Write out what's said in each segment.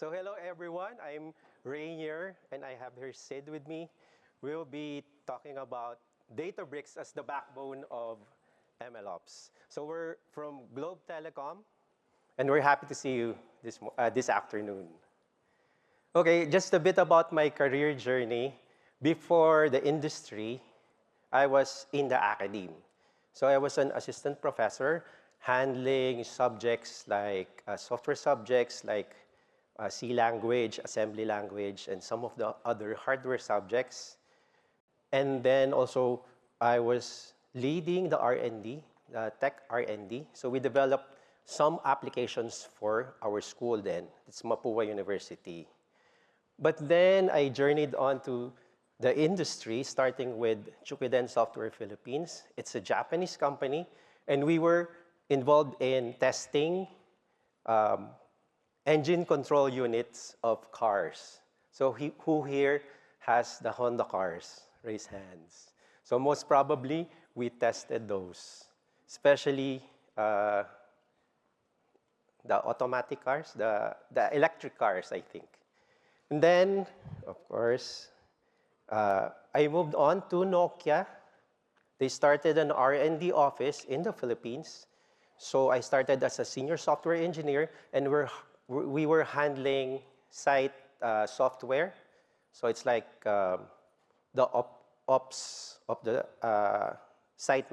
So hello everyone, I'm Rainier and I have here Sid with me. We'll be talking about Databricks as the backbone of MLOps. So we're from Globe Telecom and we're happy to see you this afternoon. Okay, just a bit about my career journey. Before the industry, I was in the academe. So I was an assistant professor handling subjects like software subjects like C language, assembly language, and some of the other hardware subjects. And then also, I was leading the R&D, tech R&D. So we developed some applications for our school then. It's Mapua University. But then I journeyed on to the industry, starting with Chukiden Software Philippines. It's a Japanese company, and we were involved in testing engine control units of cars. So who here has the Honda cars? Raise hands. So most probably, we tested those, especially the automatic cars, the electric cars, I think. And then, of course, I moved on to Nokia. They started an R&D office in the Philippines. So I started as a senior software engineer, and we were handling site software. So it's like the ops of the site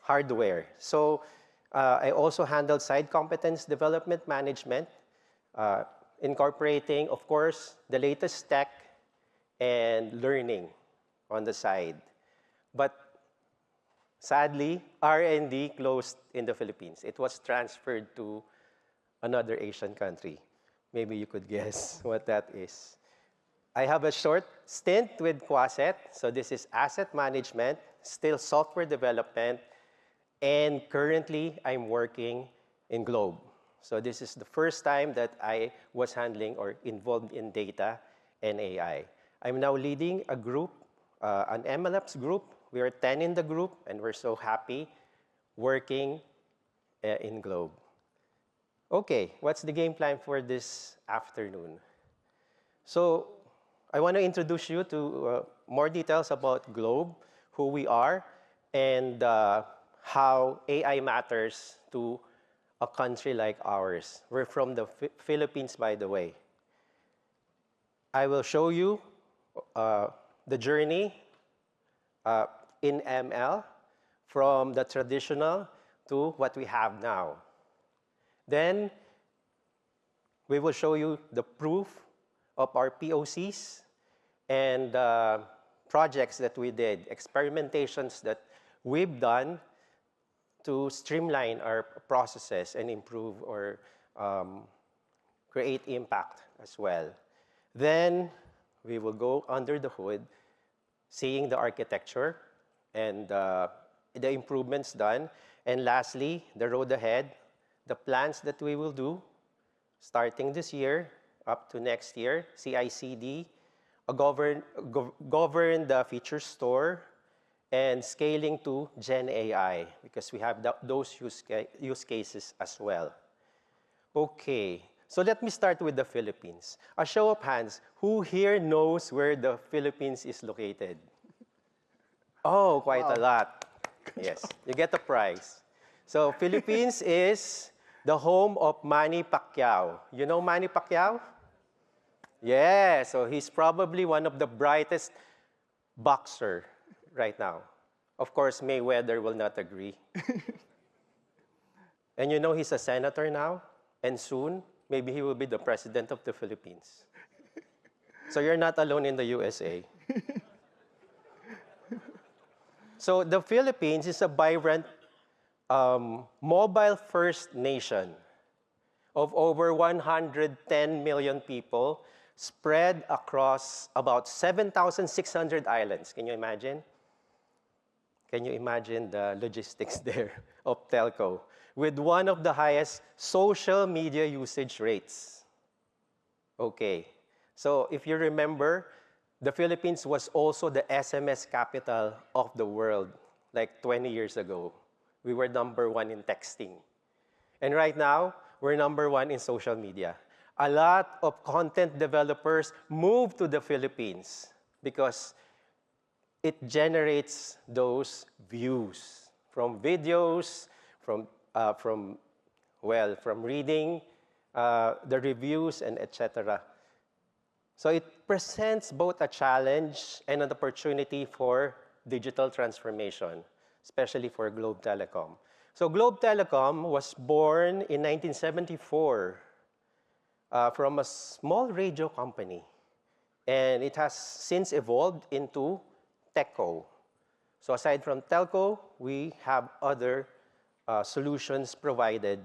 hardware. So I also handled site competence development management, incorporating, of course, the latest tech and learning on the side. But sadly, R&D closed in the Philippines. It was transferred to another Asian country. Maybe you could guess what that is. I have a short stint with Quaset. So this is asset management, still software development, and currently I'm working in Globe. So this is the first time that I was handling or involved in data and AI. I'm now leading a group, an MLOps group. We are 10 in the group, and we're so happy working in Globe. Okay, what's the game plan for this afternoon? So I want to introduce you to more details about Globe, who we are, and how AI matters to a country like ours. We're from the Philippines, by the way. I will show you the journey in ML from the traditional to what we have now. Then we will show you the proof of our POCs and projects that we did, experimentations that we've done to streamline our processes and improve or create impact as well. Then we will go under the hood, seeing the architecture and the improvements done. And lastly, the road ahead, the plans that we will do starting this year up to next year, CI/CD, govern the feature store, and scaling to Gen AI, because we have those use cases as well. Okay, so let me start with the Philippines. A show of hands, who here knows where the Philippines is located? Oh, quite a lot. Yes, you get a prize. So Philippines is the home of Manny Pacquiao. You know Manny Pacquiao? Yeah, so he's probably one of the brightest boxer right now. Of course, Mayweather will not agree. And you know he's a senator now, and soon, maybe he will be the president of the Philippines. So you're not alone in the USA. So the Philippines is a vibrant, mobile-first nation of over 110 million people spread across about 7,600 islands. Can you imagine? Can you imagine the logistics there of telco? With one of the highest social media usage rates. Okay, so if you remember, the Philippines was also the SMS capital of the world like 20 years ago. We were #1 in texting. And right now, we're number one in social media. A lot of content developers move to the Philippines because it generates those views from videos, from reading the reviews and etc. So it presents both a challenge and an opportunity for digital transformation, especially for Globe Telecom. So Globe Telecom was born in 1974 from a small radio company, and it has since evolved into Techco. So aside from telco, we have other solutions provided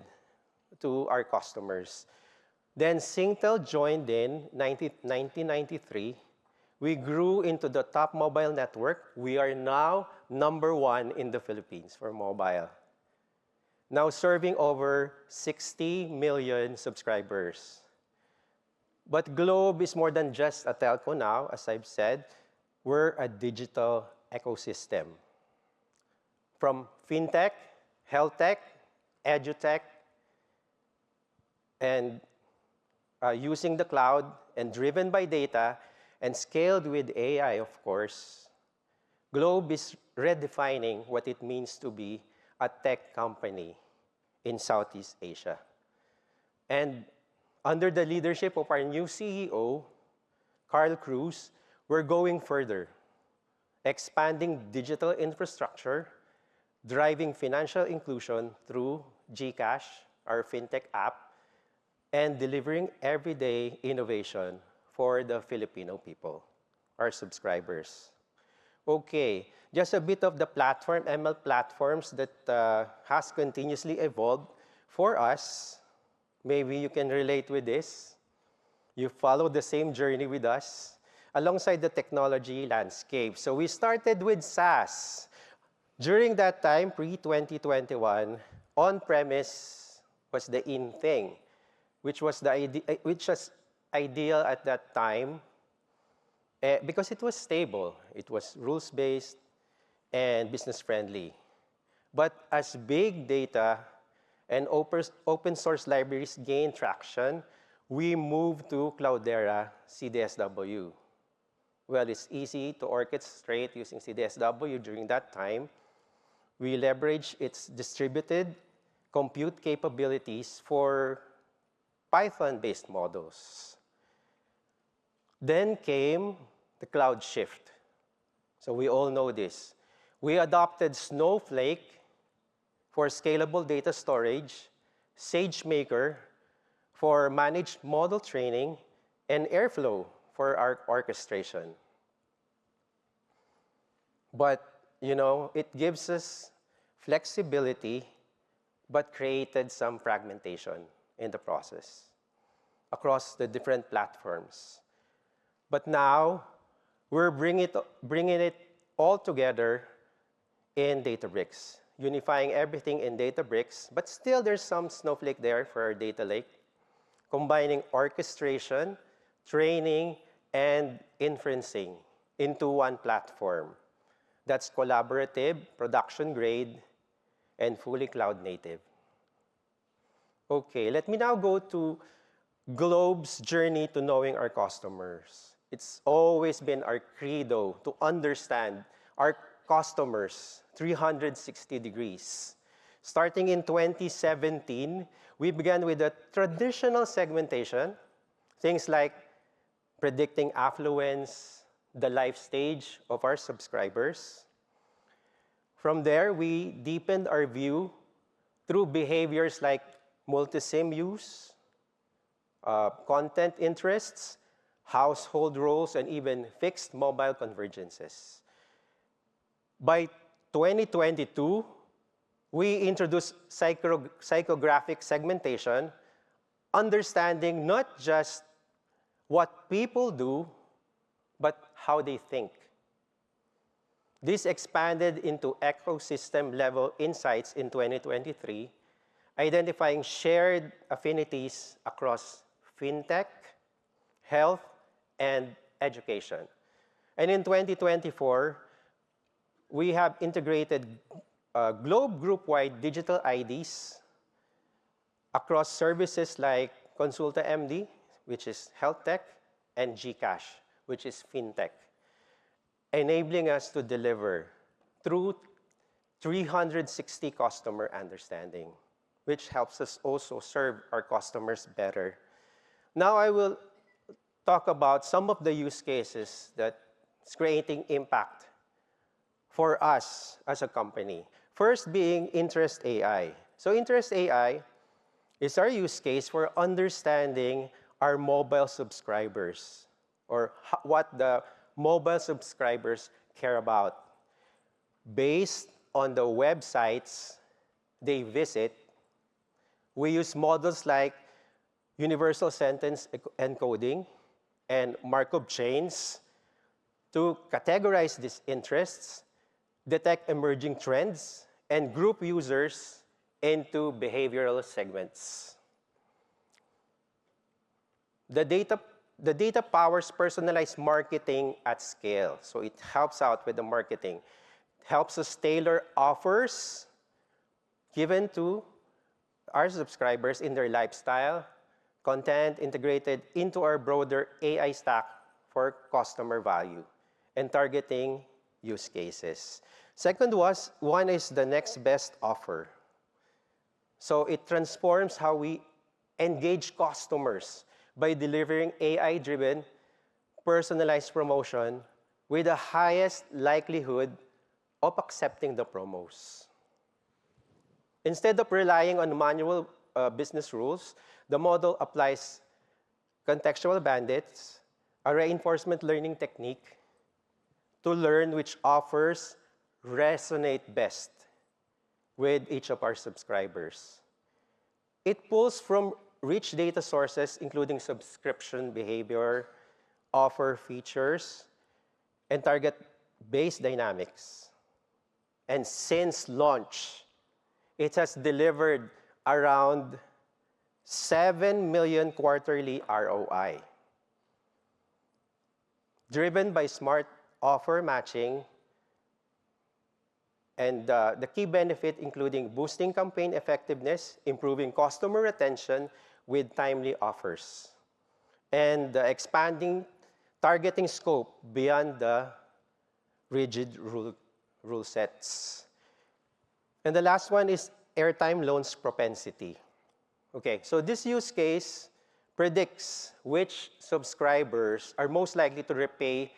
to our customers. Then Singtel joined in 1993. We grew into the top mobile network. We are now number one in the Philippines for mobile. Now serving over 60 million subscribers. But Globe is more than just a telco now, as I've said. We're a digital ecosystem. From fintech, health tech, edutech, and using the cloud and driven by data and scaled with AI, of course, Globe is redefining what it means to be a tech company in Southeast Asia. And under the leadership of our new CEO, Carl Cruz, we're going further, expanding digital infrastructure, driving financial inclusion through GCash, our fintech app, and delivering everyday innovation for the Filipino people, our subscribers. Okay, just a bit of the platform, ML platforms that has continuously evolved for us. Maybe you can relate with this. You follow the same journey with us alongside the technology landscape. So we started with SaaS. During that time, pre-2021, on-premise was the in thing, which was ideal at that time because it was stable. It was rules-based and business-friendly. But as big data and open source libraries gained traction, we moved to Cloudera CDSW. Well, it's easy to orchestrate using CDSW during that time. We leverage its distributed compute capabilities for Python-based models. Then came the cloud shift. So we all know this. We adopted Snowflake for scalable data storage, SageMaker for managed model training, and Airflow for our orchestration. But, you know, it gives us flexibility, but created some fragmentation in the process across the different platforms. But now, we're bringing it all together in Databricks, unifying everything in Databricks, but still there's some Snowflake there for our data lake, combining orchestration, training, and inferencing into one platform that's collaborative, production-grade, and fully cloud-native. Okay, let me now go to Globe's journey to knowing our customers. It's always been our credo to understand our customers 360 degrees. Starting in 2017, we began with a traditional segmentation, things like predicting affluence, the life stage of our subscribers. From there, we deepened our view through behaviors like multi-SIM use, content interests, household roles, and even fixed mobile convergences. By 2022, we introduced psychographic segmentation, understanding not just what people do, but how they think. This expanded into ecosystem-level insights in 2023, identifying shared affinities across fintech, health, and education. And in 2024, we have integrated Globe group-wide digital IDs across services like Consulta MD, which is health tech, and GCash, which is fintech, enabling us to deliver through 360 customer understanding, which helps us also serve our customers better. Now I will talk about some of the use cases that's creating impact for us as a company. First being Interest AI. So Interest AI is our use case for understanding our mobile subscribers, or what the mobile subscribers care about. Based on the websites they visit, we use models like universal sentence encoding and Markov chains to categorize these interests, detect emerging trends, and group users into behavioral segments. The data powers personalized marketing at scale. So it helps out with the marketing. It helps us tailor offers given to our subscribers in their lifestyle, content integrated into our broader AI stack for customer value and targeting use cases. Second one is the next best offer. So it transforms how we engage customers by delivering AI-driven personalized promotion with the highest likelihood of accepting the promos. Instead of relying on manual business rules, the model applies contextual bandits, a reinforcement learning technique, to learn which offers resonate best with each of our subscribers. It pulls from rich data sources, including subscription behavior, offer features, and target-based dynamics. And since launch, it has delivered around 7 million quarterly ROI, driven by smart offer matching, and the key benefit including boosting campaign effectiveness, improving customer retention with timely offers, and expanding targeting scope beyond the rigid rule sets. And the last one is airtime loans propensity. Okay, so this use case predicts which subscribers are most likely to repay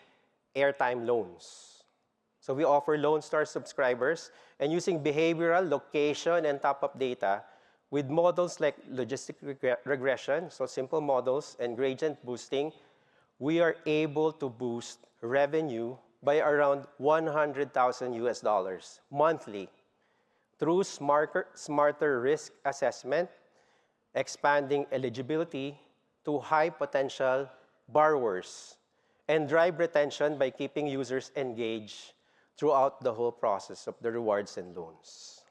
airtime loans. So we offer loans to our subscribers, and using behavioral, location, and top-up data with models like logistic regression, so simple models, and gradient boosting, we are able to boost revenue by around $100,000 monthly through smarter risk assessment, expanding eligibility to high-potential borrowers, and drive retention by keeping users engaged throughout the whole process of the rewards and loans.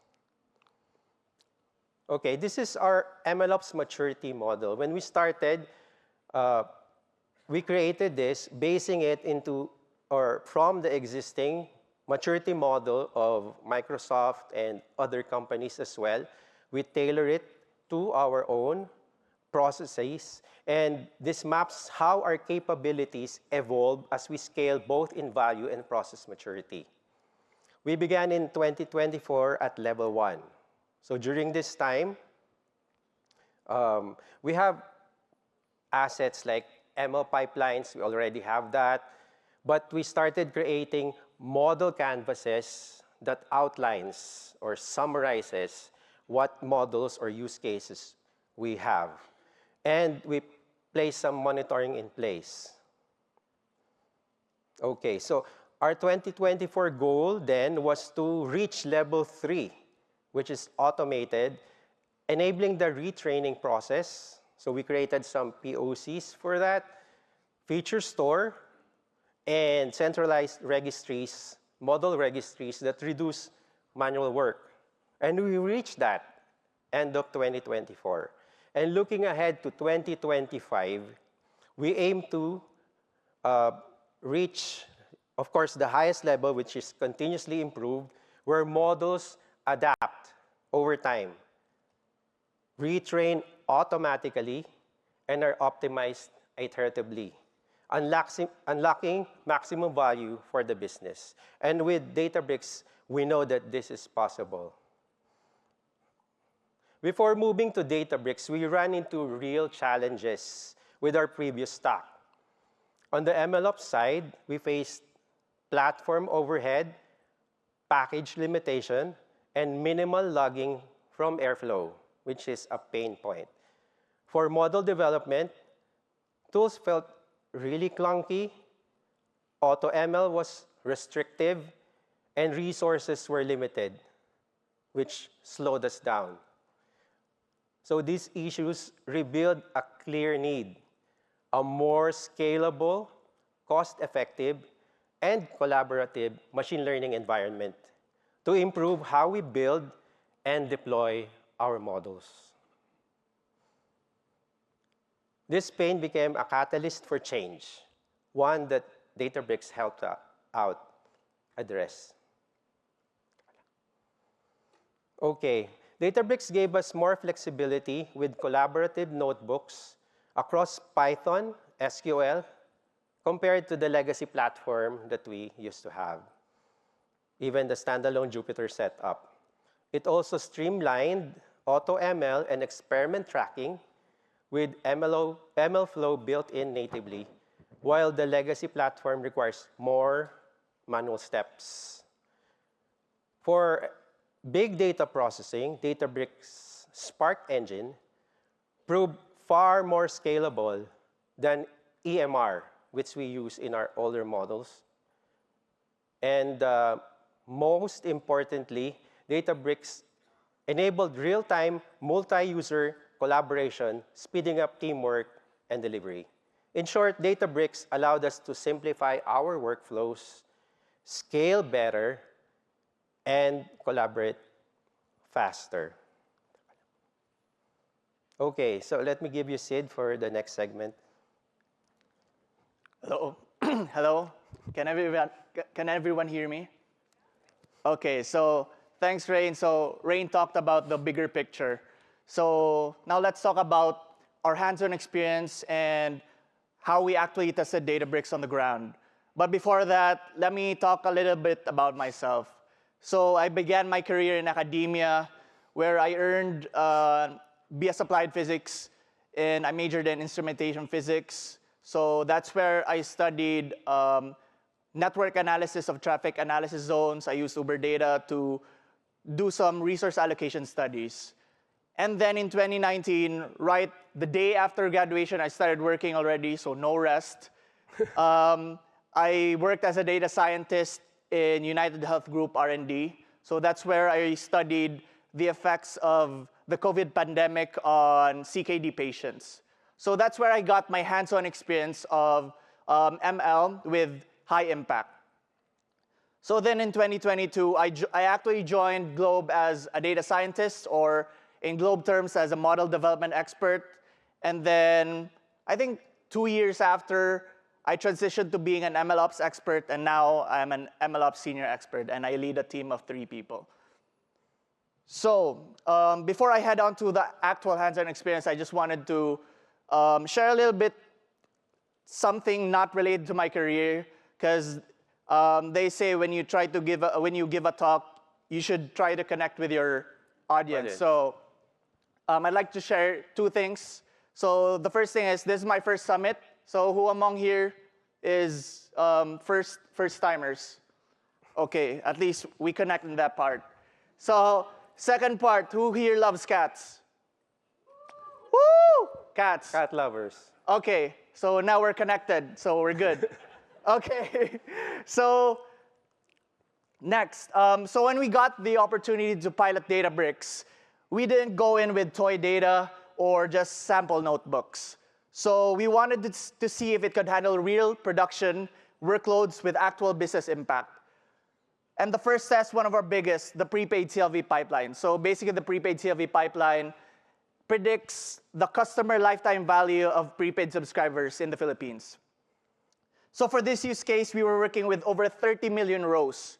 Okay, this is our MLOps maturity model. When we started, we created this, basing it into, or from the existing maturity model of Microsoft and other companies as well. We tailor it to our own processes, and this maps how our capabilities evolve as we scale both in value and process maturity. We began in 2024 at level 1. So during this time, we have assets like ML pipelines, we already have that, but we started creating model canvases that outlines or summarizes what models or use cases we have. And we place some monitoring in place. Okay, so our 2024 goal then was to reach level 3, which is automated, enabling the retraining process. So we created some POCs for that, feature store, and centralized registries, model registries that reduce manual work. And we reached that end of 2024. And looking ahead to 2025, we aim to reach, of course, the highest level, which is continuously improved, where models adapt over time. retrain automatically, and are optimized iteratively, unlocking maximum value for the business. And with Databricks, we know that this is possible. Before moving to Databricks, we ran into real challenges with our previous stack. On the MLOps side, we faced platform overhead, package limitation, and minimal logging from Airflow, which is a pain point. For model development, tools felt really clunky, AutoML was restrictive, and resources were limited, which slowed us down. So these issues revealed a clear need, a more scalable, cost-effective, and collaborative machine learning environment to improve how we build and deploy our models. This pain became a catalyst for change, one that Databricks helped out address. Okay, Databricks gave us more flexibility with collaborative notebooks across Python, SQL, compared to the legacy platform that we used to have, even the standalone Jupyter setup. It also streamlined AutoML and experiment tracking with MLflow built in natively, while the legacy platform requires more manual steps. For big data processing, Databricks Spark Engine proved far more scalable than EMR, which we use in our older models. And most importantly, Databricks enabled real-time multi-user collaboration, speeding up teamwork and delivery. In short, Databricks allowed us to simplify our workflows, scale better, and collaborate faster. Okay, so let me give you Sid for the next segment. Hello. Hello. Can everyone hear me? Okay, so thanks, Rain. So Rain talked about the bigger picture. So now let's talk about our hands-on experience and how we actually tested Databricks on the ground. But before that, let me talk a little bit about myself. So I began my career in academia, where I earned BS Applied Physics, and I majored in instrumentation physics. So that's where I studied network analysis of traffic analysis zones. I used Uber data to do some resource allocation studies. And then in 2019, right the day after graduation, I started working already, so no rest. I worked as a data scientist in United Health Group R&D. So that's where I studied the effects of the COVID pandemic on CKD patients. So that's where I got my hands-on experience of ML with high impact. So then in 2022, I actually joined Globe as a data scientist, or in Globe terms, as a model development expert. And then I think 2 years after, I transitioned to being an MLOps expert, and now I'm an MLOps senior expert, and I lead a team of 3 people. So before I head on to the actual hands-on experience, I just wanted to share a little bit something not related to my career, because they say when you give a talk, you should try to connect with your audience. So I'd like to share 2 things. So the first thing is, this is my first summit. So who among here is first-timers? Okay, at least we connect in that part. So second part, who here loves cats? Woo! Cats. Cat lovers. Okay, so now we're connected, so we're good. Okay, so next. So when we got the opportunity to pilot Databricks, we didn't go in with toy data or just sample notebooks. So we wanted to see if it could handle real production workloads with actual business impact. And the first test, one of our biggest, the prepaid CLV pipeline. So basically, the prepaid CLV pipeline predicts the customer lifetime value of prepaid subscribers in the Philippines. So for this use case, we were working with over 30 million rows.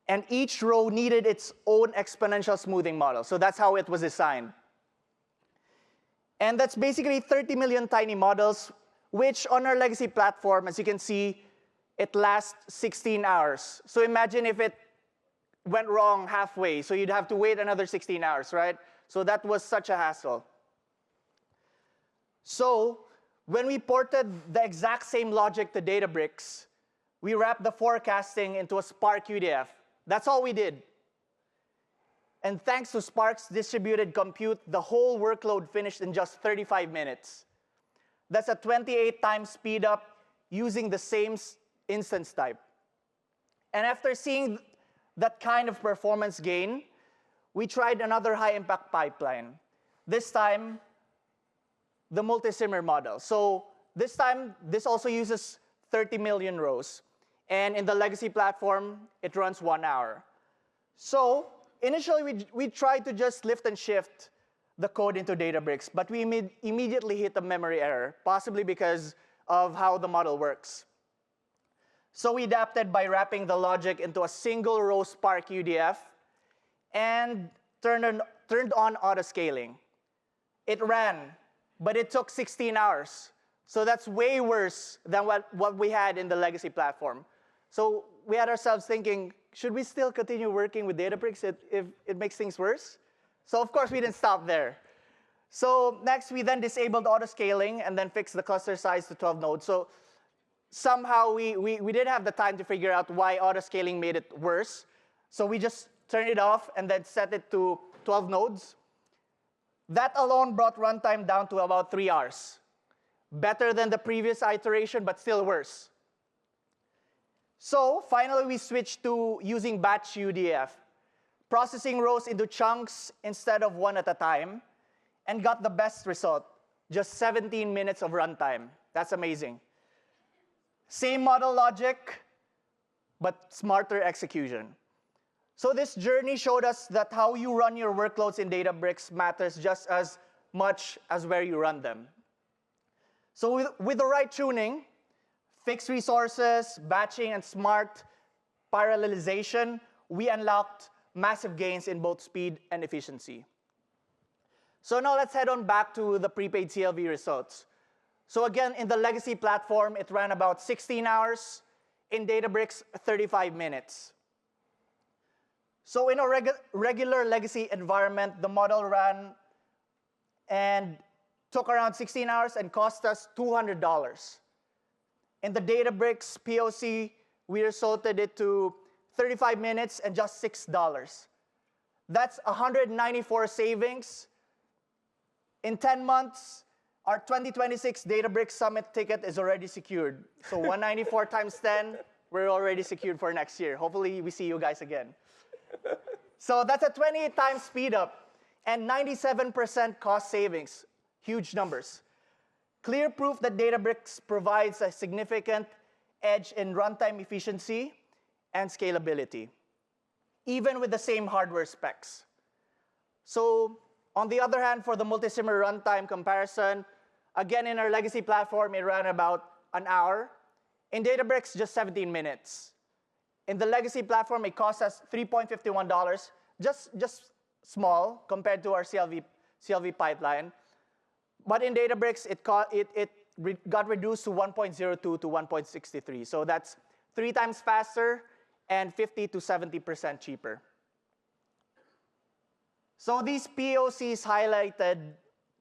And each row needed its own exponential smoothing model. So that's how it was designed. And that's basically 30 million tiny models, which on our legacy platform, as you can see, it lasts 16 hours. So imagine if it went wrong halfway, so you'd have to wait another 16 hours, right? So that was such a hassle. So when we ported the exact same logic to Databricks, we wrapped the forecasting into a Spark UDF. That's all we did. And thanks to Spark's distributed compute, the whole workload finished in just 35 minutes. That's a 28 times speed up using the same instance type. And after seeing that kind of performance gain, we tried another high-impact pipeline. This time, the multi-simmer model. So this time, this also uses 30 million rows. And in the legacy platform, it runs 1 hour. So initially, we tried to just lift and shift the code into Databricks, but we immediately hit a memory error, possibly because of how the model works. So we adapted by wrapping the logic into a single row Spark UDF and turned on auto-scaling. It ran, but it took 16 hours. So that's way worse than what we had in the legacy platform. So we had ourselves thinking, should we still continue working with Databricks if it makes things worse? So of course, we didn't stop there. So next, we then disabled auto-scaling and then fixed the cluster size to 12 nodes. So somehow, we didn't have the time to figure out why auto-scaling made it worse. So we just turned it off and then set it to 12 nodes. That alone brought runtime down to about 3 hours. Better than the previous iteration, but still worse. So finally, we switched to using batch UDF, processing rows into chunks instead of one at a time, and got the best result, just 17 minutes of runtime. That's amazing. Same model logic, but smarter execution. So this journey showed us that how you run your workloads in Databricks matters just as much as where you run them. So with the right tuning, fixed resources, batching, and smart parallelization, we unlocked massive gains in both speed and efficiency. So now let's head on back to the prepaid CLV results. So again, in the legacy platform, it ran about 16 hours. In Databricks, 35 minutes. So in a regular legacy environment, the model ran and took around 16 hours and cost us $200. In the Databricks POC, we resulted it to 35 minutes and just $6. That's 194 savings. In 10 months, our 2026 Databricks Summit ticket is already secured. So 194 times 10, we're already secured for next year. Hopefully, we see you guys again. So that's a 28 times speed up and 97% cost savings. Huge numbers. Clear proof that Databricks provides a significant edge in runtime efficiency and scalability, even with the same hardware specs. So on the other hand, for the multi-simmer runtime comparison, again, in our legacy platform, it ran about an hour. In Databricks, just 17 minutes. In the legacy platform, it cost us $3.51, just small compared to our CLV pipeline. But in Databricks, it got reduced to 1.02 to 1.63. So that's 3 times faster and 50 to 70% cheaper. So these POCs highlighted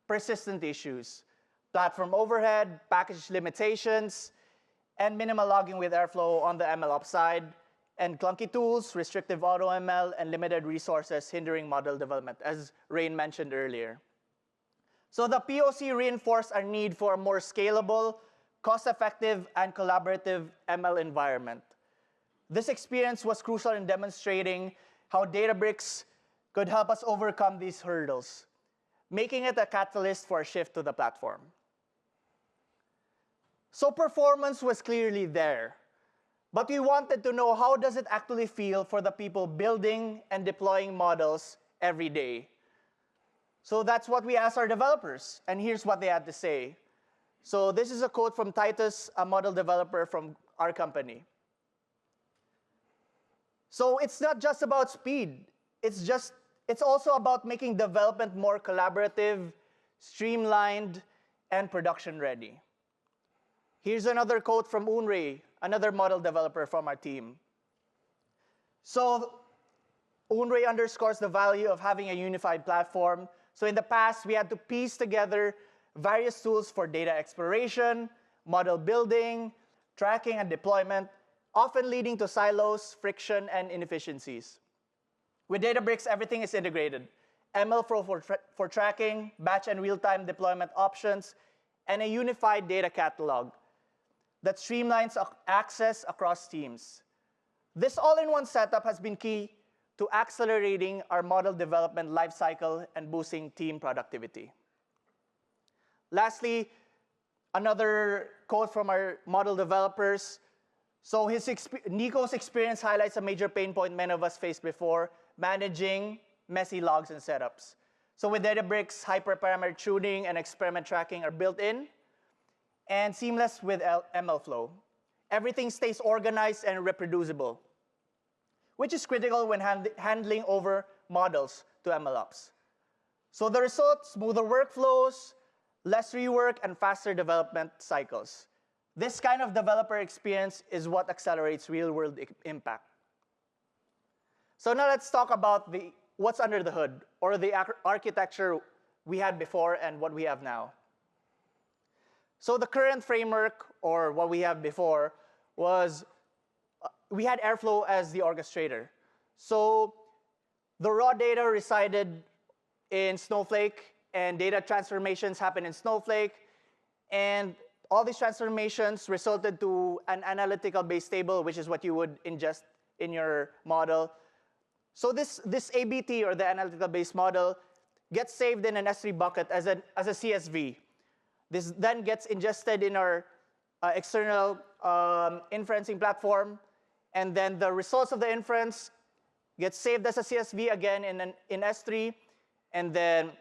persistent issues: platform overhead, package limitations, and minimal logging with Airflow on the MLOps side, and clunky tools, restrictive AutoML, and limited resources hindering model development, as Rain mentioned earlier. So the POC reinforced our need for a more scalable, cost-effective, and collaborative ML environment. This experience was crucial in demonstrating how Databricks could help us overcome these hurdles, making it a catalyst for a shift to the platform. So performance was clearly there, but we wanted to know, how does it actually feel for the people building and deploying models every day? So that's what we asked our developers, and here's what they had to say. So this is a quote from Titus, a model developer from our company. So it's not just about speed. It's also about making development more collaborative, streamlined, and production ready. Here's another quote from Unray, another model developer from our team. So Unray underscores the value of having a unified platform. So in the past, we had to piece together various tools for data exploration, model building, tracking, and deployment, often leading to silos, friction, and inefficiencies. With Databricks, everything is integrated. MLflow for tracking, batch and real-time deployment options, and a unified data catalog that streamlines access across teams. This all-in-one setup has been key to accelerating our model development lifecycle and boosting team productivity. Lastly, another quote from our model developers. So Nico's experience highlights a major pain point many of us faced before, managing messy logs and setups. So with Databricks, hyperparameter tuning and experiment tracking are built in and seamless with MLflow. Everything stays organized and reproducible, which is critical when handling over models to MLOps. So the result, smoother workflows, less rework, and faster development cycles. This kind of developer experience is what accelerates real-world impact. So now let's talk about what's under the hood, or the architecture we had before and what we have now. So the current framework, or what we have before, was we had Airflow as the orchestrator. So the raw data resided in Snowflake, and data transformations happen in Snowflake, and all these transformations resulted to an analytical base table, which is what you would ingest in your model. So this ABT, or the analytical base model, gets saved in an S3 bucket as a CSV. This then gets ingested in our external inferencing platform, and then the results of the inference gets saved as a CSV again in S3, and then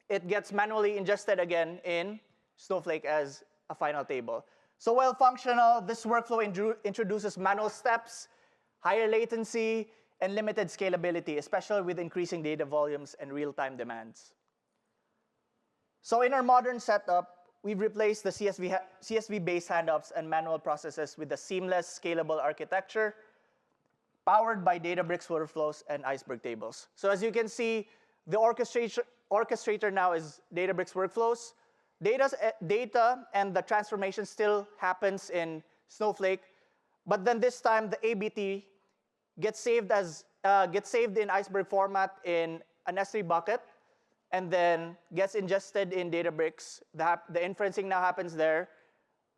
it gets manually ingested again in Snowflake as a final table. So while functional, this workflow introduces manual steps, higher latency, and limited scalability, especially with increasing data volumes and real-time demands. So in our modern setup, we've replaced the CSV-based handoffs and manual processes with a seamless, scalable architecture powered by Databricks workflows and Iceberg tables. So as you can see, the orchestrator now is Databricks workflows. Data and the transformation still happens in Snowflake, but then this time the ABT gets saved in Iceberg format in an S3 bucket, and then gets ingested in Databricks. The inferencing now happens there.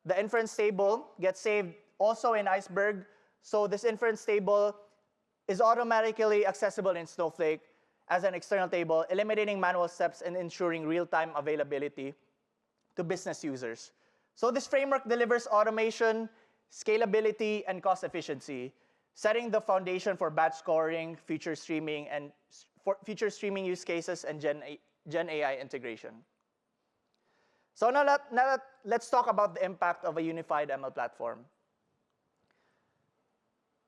The inference table gets saved also in Iceberg. So this inference table is automatically accessible in Snowflake as an external table, eliminating manual steps and ensuring real-time availability to business users. So this framework delivers automation, scalability, and cost efficiency, setting the foundation for batch scoring, feature streaming, and for feature streaming use cases and Gen AI integration. So now let's talk about the impact of a unified ML platform.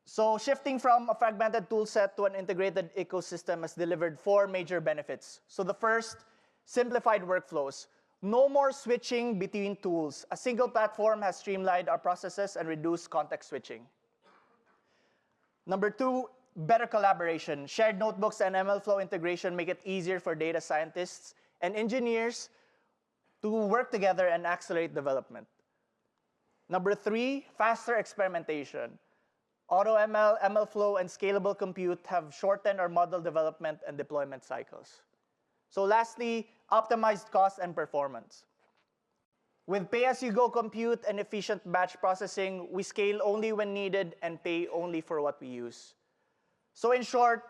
So shifting from a fragmented tool set to an integrated ecosystem has delivered 4 major benefits. So the first, simplified workflows. No more switching between tools. A single platform has streamlined our processes and reduced context switching. Number 2, better collaboration. Shared notebooks and MLflow integration make it easier for data scientists and engineers to work together and accelerate development. Number 3, faster experimentation. AutoML, MLflow, and scalable compute have shortened our model development and deployment cycles. So lastly, optimized cost and performance. With pay-as-you-go compute and efficient batch processing, we scale only when needed and pay only for what we use. So in short,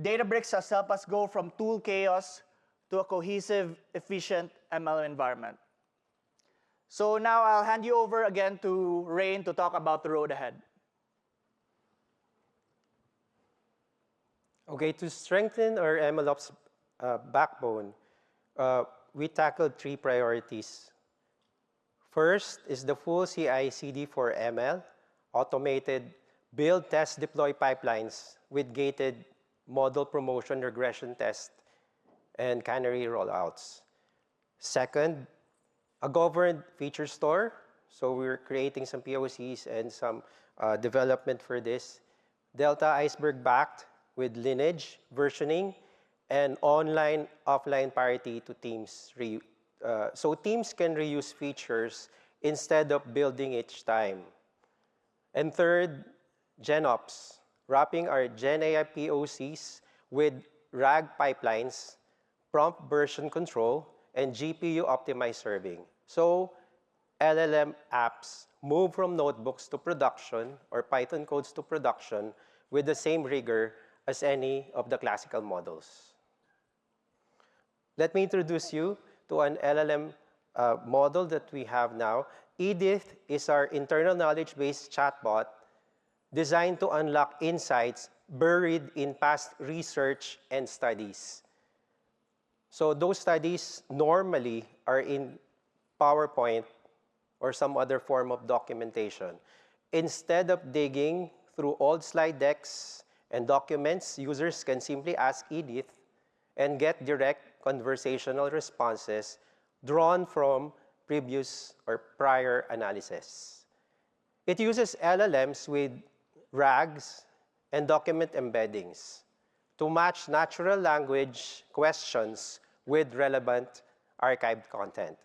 Databricks has helped us go from tool chaos to a cohesive, efficient ML environment. So now I'll hand you over again to Rain to talk about the road ahead. Okay, to strengthen our MLOps backbone, we tackled 3 priorities. First is the full CI/CD for ML, automated build, test, deploy pipelines with gated model promotion, regression test, and canary rollouts. Second, a governed feature store. So we're creating some POCs and some development for this. Delta Iceberg backed with lineage, versioning, and online, offline parity to teams. So teams can reuse features instead of building each time. And third, GenOps, wrapping our GenAI POCs with RAG pipelines, prompt version control, and GPU optimized serving. So LLM apps move from notebooks to production or Python codes to production with the same rigor as any of the classical models. Let me introduce you to an LLM model that we have now. Edith is our internal knowledge-based chatbot designed to unlock insights buried in past research and studies. So those studies normally are in PowerPoint or some other form of documentation. Instead of digging through old slide decks and documents, users can simply ask Edith and get direct conversational responses drawn from previous or prior analysis. It uses LLMs with RAGs and document embeddings to match natural language questions with relevant archived content.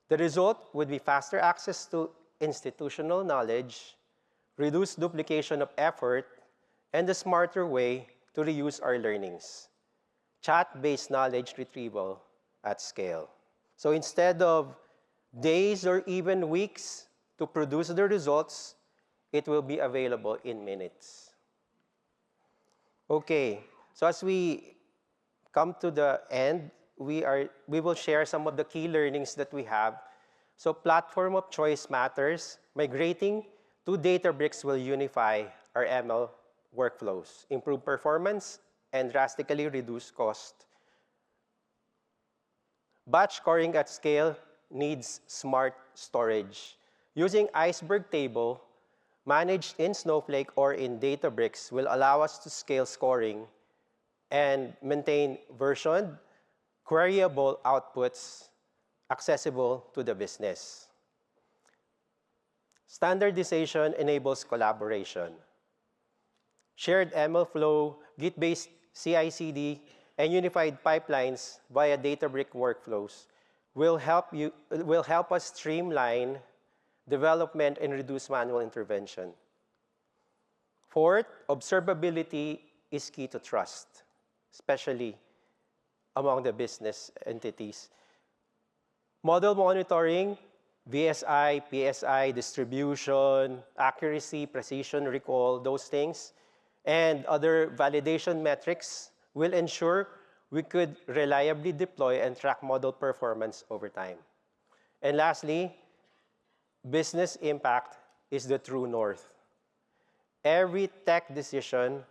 The result would be faster access to institutional knowledge, reduced duplication of effort, and a smarter way to reuse our learnings. Chat-based knowledge retrieval at scale. So instead of days or even weeks to produce the results, it will be available in minutes. Okay, so as we come to the end, we will share some of the key learnings that we have. So platform of choice matters. Migrating to Databricks will unify our ML workflows, improve performance, and drastically reduce cost. Batch scoring at scale needs smart storage. Using Iceberg table, managed in Snowflake or in Databricks will allow us to scale scoring and maintain versioned, queryable outputs accessible to the business. Standardization enables collaboration. Shared ML flow, Git-based CI/CD, and unified pipelines via Databricks workflows will help us streamline development and reduce manual intervention. Fourth, observability is key to trust, especially among the business entities. Model monitoring, VSI, PSI, distribution, accuracy, precision, recall, those things, and other validation metrics will ensure we could reliably deploy and track model performance over time. And lastly, business impact is the true north. Every tech decision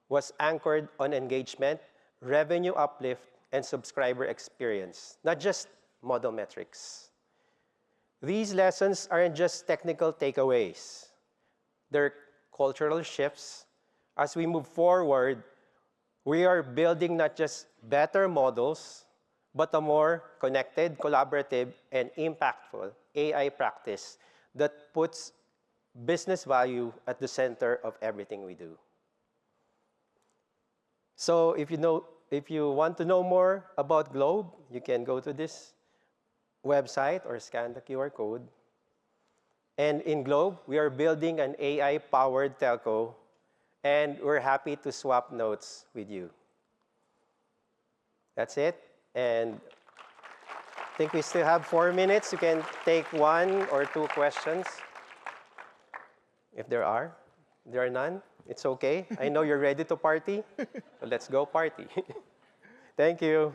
was anchored on engagement, revenue uplift, and subscriber experience, not just model metrics. These lessons aren't just technical takeaways. They're cultural shifts. As we move forward, we are building not just better models, but a more connected, collaborative, and impactful AI practice that puts business value at the center of everything we do. So if you want to know more about Globe, you can go to this website or scan the QR code. And in Globe, we are building an AI-powered telco, and we're happy to swap notes with you. That's it. And I think we still have 4 minutes. You can take 1 or 2 questions. If there are none, it's okay. I know you're ready to party, so let's go party. Thank you.